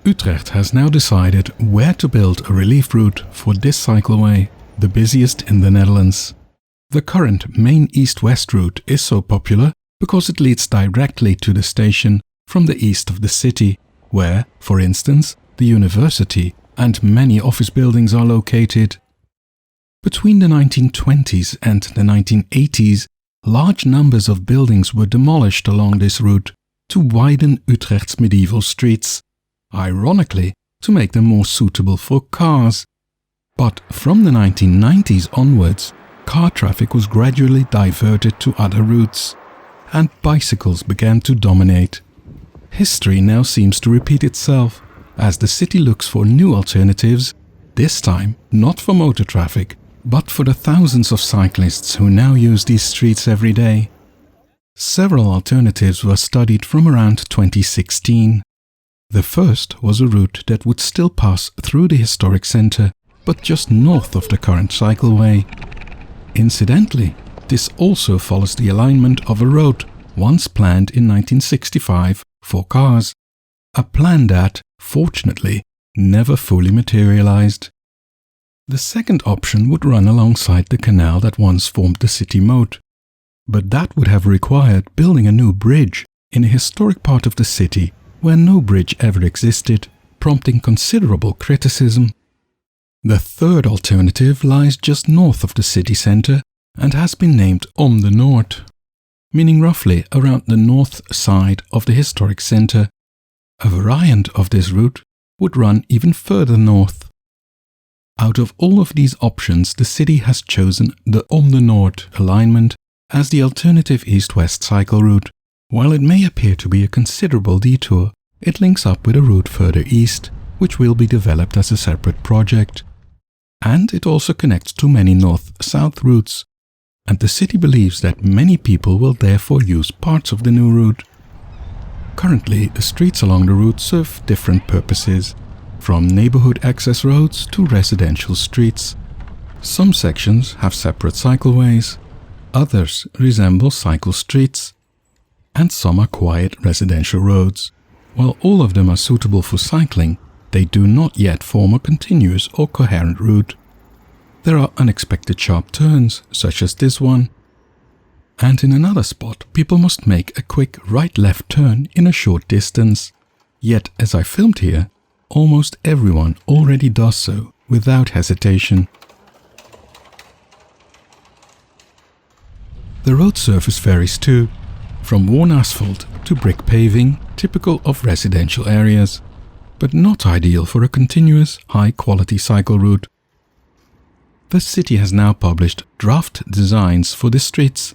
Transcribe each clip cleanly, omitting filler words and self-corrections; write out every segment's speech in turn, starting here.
Utrecht has now decided where to build a relief route for this cycleway, the busiest in the Netherlands. The current main east-west route is so popular because it leads directly to the station from the east of the city, where, for instance, the university and many office buildings are located. Between the 1920s and the 1980s, large numbers of buildings were demolished along this route to widen Utrecht's medieval streets, ironically to make them more suitable for cars. But from the 1990s onwards, car traffic was gradually diverted to other routes, and bicycles began to dominate. History now seems to repeat itself, as the city looks for new alternatives, this time not for motor traffic, but for the thousands of cyclists who now use these streets every day. Several alternatives were studied from around 2016. The first was a route that would still pass through the historic centre, but just north of the current cycleway. Incidentally, this also follows the alignment of a road once planned in 1965 for cars, a plan that, fortunately, never fully materialized. The second option would run alongside the canal that once formed the city moat, but that would have required building a new bridge in a historic part of the city where no bridge ever existed, prompting considerable criticism. The third alternative lies just north of the city centre and has been named Om de Noord, meaning roughly around the north side of the historic centre. A variant of this route would run even further north. Out of all of these options, the city has chosen the Om de Noord alignment as the alternative east-west cycle route. While it may appear to be a considerable detour, it links up with a route further east, which will be developed as a separate project. And it also connects to many north-south routes, and the city believes that many people will therefore use parts of the new route. Currently, the streets along the route serve different purposes, from neighborhood access roads to residential streets. Some sections have separate cycleways, others resemble cycle streets, and some are quiet residential roads. While all of them are suitable for cycling, they do not yet form a continuous or coherent route. There are unexpected sharp turns, such as this one, and in another spot people must make a quick right-left turn in a short distance. Yet, as I filmed here, almost everyone already does so without hesitation. The road surface varies too, from worn asphalt to brick paving, typical of residential areas, but not ideal for a continuous, high-quality cycle route. The city has now published draft designs for the streets,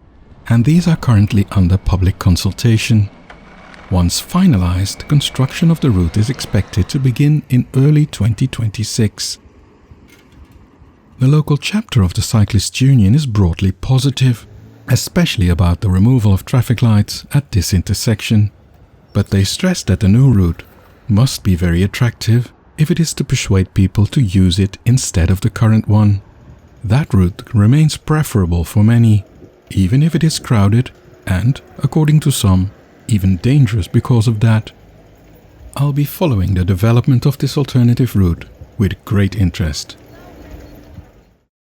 and these are currently under public consultation. Once finalized, construction of the route is expected to begin in early 2026. The local chapter of the Cyclists Union is broadly positive, especially about the removal of traffic lights at this intersection, but they stress that the new route must be very attractive if it is to persuade people to use it instead of the current one. That route remains preferable for many, even if it is crowded and, according to some, even dangerous because of that. I'll be following the development of this alternative route with great interest.